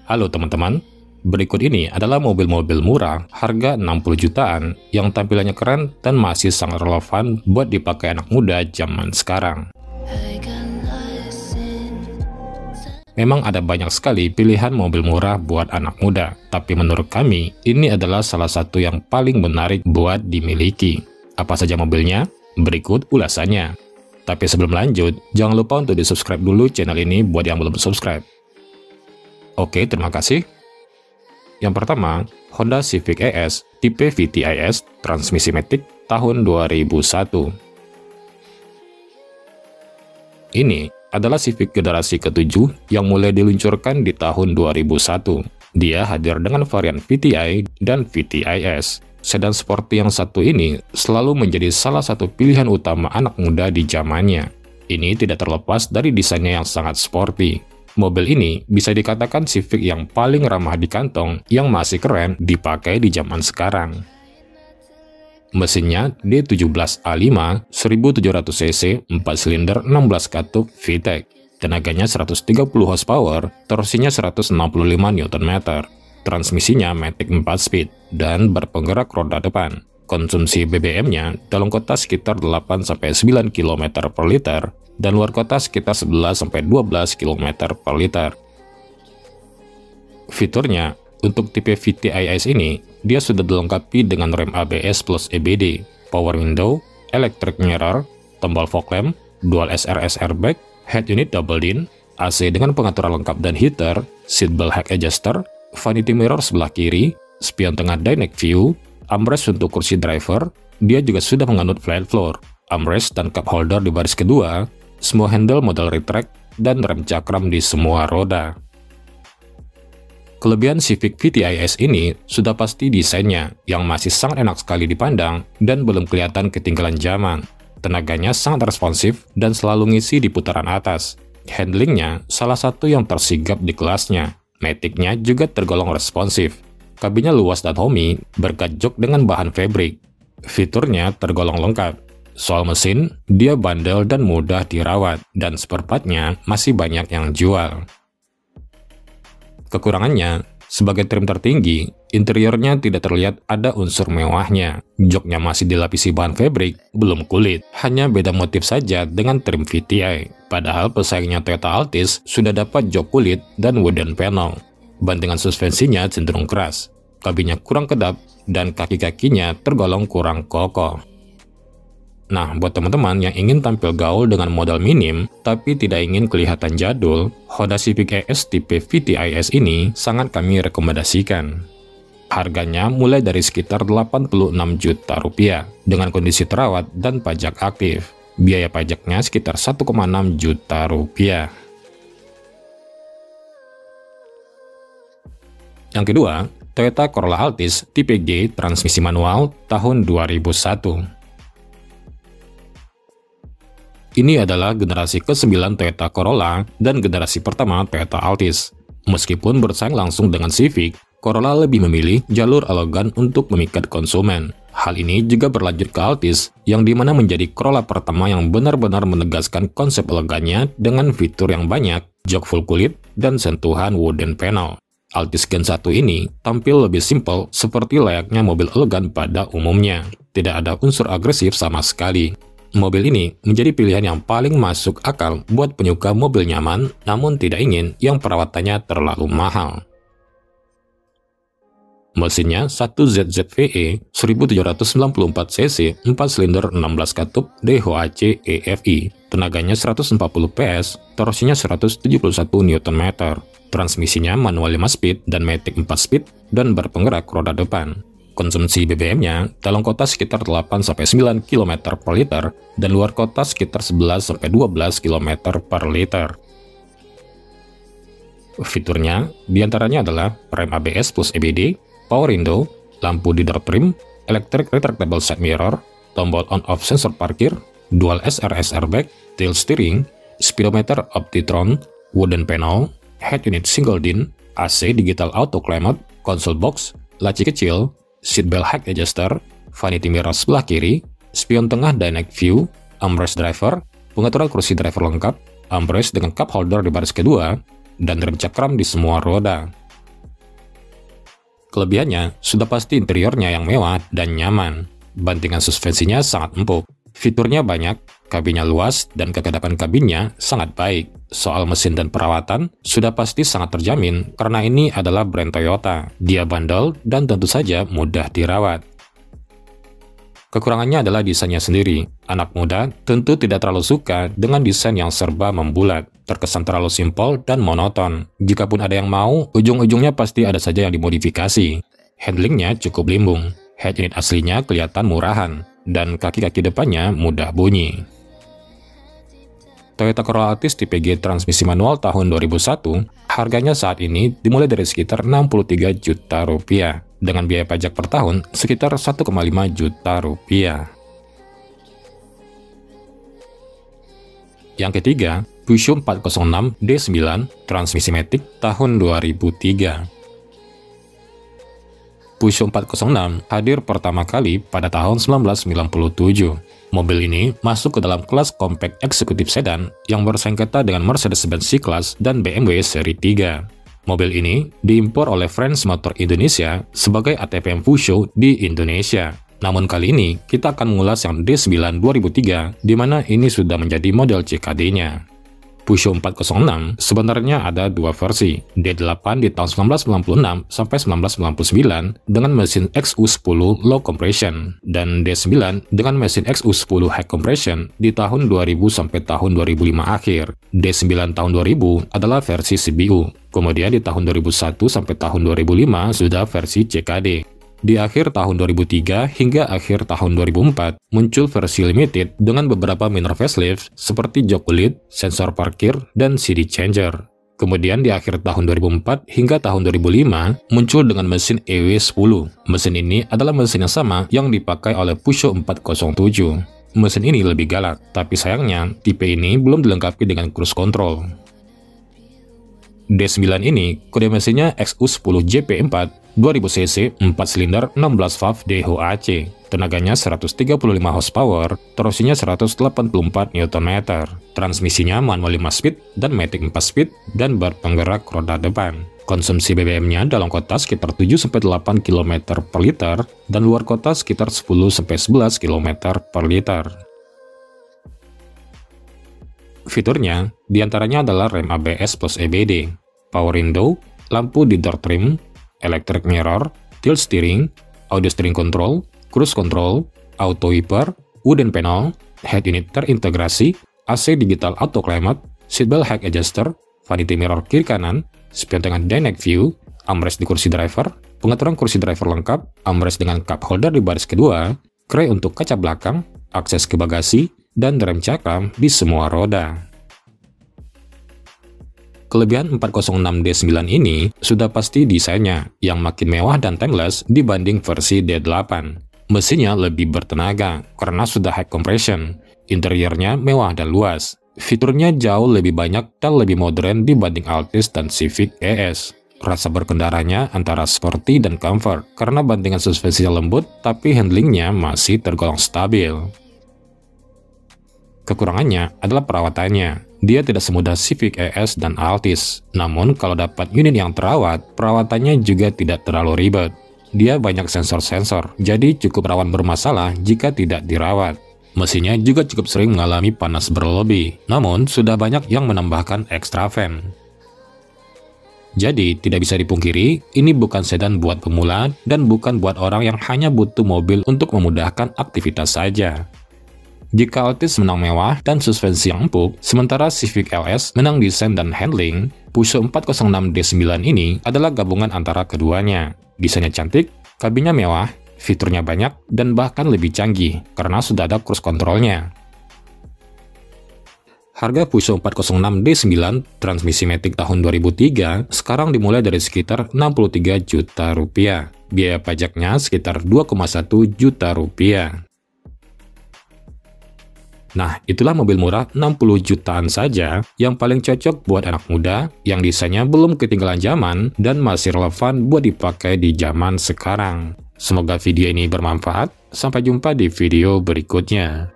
Halo teman-teman, berikut ini adalah mobil-mobil murah harga 60 jutaan yang tampilannya keren dan masih sangat relevan buat dipakai anak muda zaman sekarang. Memang ada banyak sekali pilihan mobil murah buat anak muda, tapi menurut kami, ini adalah salah satu yang paling menarik buat dimiliki. Apa saja mobilnya? Berikut ulasannya. Tapi sebelum lanjut, jangan lupa untuk di-subscribe dulu channel ini buat yang belum subscribe. Oke, terima kasih. Yang pertama, Honda Civic ES tipe VTIS transmisi matic tahun 2001. Ini adalah Civic generasi ke-7 yang mulai diluncurkan di tahun 2001. Dia hadir dengan varian VTI dan VTIS. Sedan sporty yang satu ini selalu menjadi salah satu pilihan utama anak muda di zamannya. Ini tidak terlepas dari desainnya yang sangat sporty. Mobil ini bisa dikatakan Civic yang paling ramah di kantong yang masih keren dipakai di zaman sekarang. Mesinnya D17A5 1700cc 4 silinder 16 katup VTEC. Tenaganya 130 horsepower, torsinya 165 Nm. Transmisinya matic 4 speed dan berpenggerak roda depan. Konsumsi BBM-nya dalam kota sekitar 8-9 km per liter dan luar kota sekitar 11-12 km per liter. Fiturnya, untuk tipe VTIS ini, dia sudah dilengkapi dengan rem ABS plus EBD, power window, electric mirror, tombol fog lamp, dual SRS airbag, head unit double din, AC dengan pengaturan lengkap dan heater, seatbelt height adjuster, vanity mirror sebelah kiri, spion tengah dynamic view, armrest untuk kursi driver. Dia juga sudah menganut flat floor, armrest dan cup holder di baris kedua, semua handle model retract, dan rem cakram di semua roda. Kelebihan Civic VTIS ini sudah pasti desainnya yang masih sangat enak sekali dipandang dan belum kelihatan ketinggalan zaman. Tenaganya sangat responsif dan selalu ngisi di putaran atas. Handlingnya salah satu yang tersigap di kelasnya. Matic-nya juga tergolong responsif. Kabinnya luas dan homey, berkat jok dengan bahan fabric. Fiturnya tergolong lengkap. Soal mesin, dia bandel dan mudah dirawat, dan spare part-nya masih banyak yang jual. Kekurangannya, sebagai trim tertinggi, interiornya tidak terlihat ada unsur mewahnya. Joknya masih dilapisi bahan fabric, belum kulit. Hanya beda motif saja dengan trim VTI. Padahal pesaingnya Toyota Altis sudah dapat jok kulit dan wooden panel. Bantingan suspensinya cenderung keras. Kabinnya kurang kedap dan kaki-kakinya tergolong kurang kokoh. Nah, buat teman-teman yang ingin tampil gaul dengan modal minim, tapi tidak ingin kelihatan jadul, Honda Civic ES tipe VTIS ini sangat kami rekomendasikan. Harganya mulai dari sekitar 86 juta rupiah, dengan kondisi terawat dan pajak aktif. Biaya pajaknya sekitar 1,6 juta rupiah. Yang kedua, Toyota Corolla Altis tipe G transmisi manual tahun 2001. Ini adalah generasi ke-9 Toyota Corolla dan generasi pertama Toyota Altis. Meskipun bersaing langsung dengan Civic, Corolla lebih memilih jalur elegan untuk memikat konsumen. Hal ini juga berlanjut ke Altis, yang dimana menjadi Corolla pertama yang benar-benar menegaskan konsep elegannya dengan fitur yang banyak, jok full kulit, dan sentuhan wooden panel. Altis Gen 1 ini tampil lebih simpel seperti layaknya mobil elegan pada umumnya. Tidak ada unsur agresif sama sekali. Mobil ini menjadi pilihan yang paling masuk akal buat penyuka mobil nyaman, namun tidak ingin yang perawatannya terlalu mahal. Mesinnya 1ZZVE 1794cc 4 silinder 16 katup DHC EFI. Tenaganya 140 PS, torsinya 171 Nm. Transmisinya manual 5 speed dan matic 4 speed dan berpenggerak roda depan. Konsumsi BBM-nya dalam kota sekitar 8-9 km per liter dan luar kota sekitar 11-12 km per liter. Fiturnya diantaranya adalah rem ABS plus EBD, power window, lampu di door trim, electric retractable side mirror, tombol on-off sensor parkir, dual SRS airbag, tilt steering, speedometer Optitron, wooden panel, head unit single din, AC digital auto climate, console box, laci kecil, seatbelt height adjuster, vanity mirror sebelah kiri, spion tengah dynamic view, armrest driver, pengaturan kursi driver lengkap, armrest dengan cup holder di baris kedua, dan rem cakram di semua roda. Kelebihannya, sudah pasti interiornya yang mewah dan nyaman. Bantingan suspensinya sangat empuk. Fiturnya banyak, kabinnya luas, dan kekedapan kabinnya sangat baik. Soal mesin dan perawatan, sudah pasti sangat terjamin karena ini adalah brand Toyota. Dia bandel dan tentu saja mudah dirawat. Kekurangannya adalah desainnya sendiri. Anak muda tentu tidak terlalu suka dengan desain yang serba membulat, terkesan terlalu simpel dan monoton. Jikapun ada yang mau, ujung-ujungnya pasti ada saja yang dimodifikasi. Handlingnya cukup limbung, head unit aslinya kelihatan murahan, dan kaki-kaki depannya mudah bunyi. Toyota Corolla Altis tipe G transmisi manual tahun 2001, harganya saat ini dimulai dari sekitar 63 juta rupiah, dengan biaya pajak per tahun sekitar 1,5 juta rupiah. Yang ketiga, Peugeot 406 D9 transmisi matic tahun 2003. Peugeot 406 hadir pertama kali pada tahun 1997. Mobil ini masuk ke dalam kelas compact eksekutif sedan yang bersengketa dengan Mercedes-Benz C-Class dan BMW seri 3. Mobil ini diimpor oleh French Motor Indonesia sebagai ATPM Peugeot di Indonesia. Namun kali ini kita akan mengulas yang D9 2003, di mana ini sudah menjadi model CKD-nya. Peugeot 406 sebenarnya ada dua versi, D8 di tahun 1996 sampai 1999 dengan mesin XU10 low compression, dan D9 dengan mesin XU10 high compression di tahun 2000 sampai tahun 2005 akhir. D9 tahun 2000 adalah versi CBU, kemudian di tahun 2001 sampai tahun 2005 sudah versi CKD. Di akhir tahun 2003 hingga akhir tahun 2004, muncul versi limited dengan beberapa minor facelift seperti jok kulit, sensor parkir, dan CD changer. Kemudian di akhir tahun 2004 hingga tahun 2005, muncul dengan mesin EW10. Mesin ini adalah mesin yang sama yang dipakai oleh Peugeot 407. Mesin ini lebih galak, tapi sayangnya tipe ini belum dilengkapi dengan cruise control. D9 ini kode mesinnya XU10 JP4 2000 cc 4 silinder 16 valve DHOAC, tenaganya 135 horsepower, torsinya 184 Nm, transmisinya manual 5 speed dan matic 4 speed, dan bar penggerak roda depan. Konsumsi BBM-nya dalam kota sekitar 7-8 km per liter dan luar kota sekitar 10-11 km per liter. Fiturnya diantaranya adalah rem ABS plus EBD, power window, lampu di door trim, electric mirror, tilt steering, audio steering control, cruise control, auto wiper, wooden panel, head unit terintegrasi, AC digital auto climate, seatbelt height adjuster, vanity mirror kiri kanan, spion tengah dynamic view, armrest di kursi driver, pengaturan kursi driver lengkap, armrest dengan cup holder di baris kedua, kray untuk kaca belakang, akses ke bagasi, dan rem cakram di semua roda. Kelebihan 406 D9 ini sudah pasti desainnya yang makin mewah dan timeless dibanding versi D8. Mesinnya lebih bertenaga karena sudah high compression. Interiornya mewah dan luas. Fiturnya jauh lebih banyak dan lebih modern dibanding Altis dan Civic ES. Rasa berkendaranya antara sporty dan comfort karena bantingan suspensinya lembut tapi handlingnya masih tergolong stabil. Kekurangannya adalah perawatannya. Dia tidak semudah Civic ES dan Altis. Namun kalau dapat unit yang terawat, perawatannya juga tidak terlalu ribet. Dia banyak sensor-sensor, jadi cukup rawan bermasalah jika tidak dirawat. Mesinnya juga cukup sering mengalami panas berlebih, namun sudah banyak yang menambahkan extra fan. Jadi tidak bisa dipungkiri, ini bukan sedan buat pemula dan bukan buat orang yang hanya butuh mobil untuk memudahkan aktivitas saja. Jika Altis menang mewah dan suspensi yang empuk, sementara Civic LS menang desain dan handling, Peugeot 406 D9 ini adalah gabungan antara keduanya. Desainnya cantik, kabinnya mewah, fiturnya banyak, dan bahkan lebih canggih karena sudah ada cruise controlnya. Harga Peugeot 406 D9 transmisi matic tahun 2003 sekarang dimulai dari sekitar 63 juta rupiah. Biaya pajaknya sekitar 2,1 juta rupiah. Nah, itulah mobil murah 60 jutaan saja yang paling cocok buat anak muda yang desainnya belum ketinggalan zaman dan masih relevan buat dipakai di zaman sekarang. Semoga video ini bermanfaat. Sampai jumpa di video berikutnya.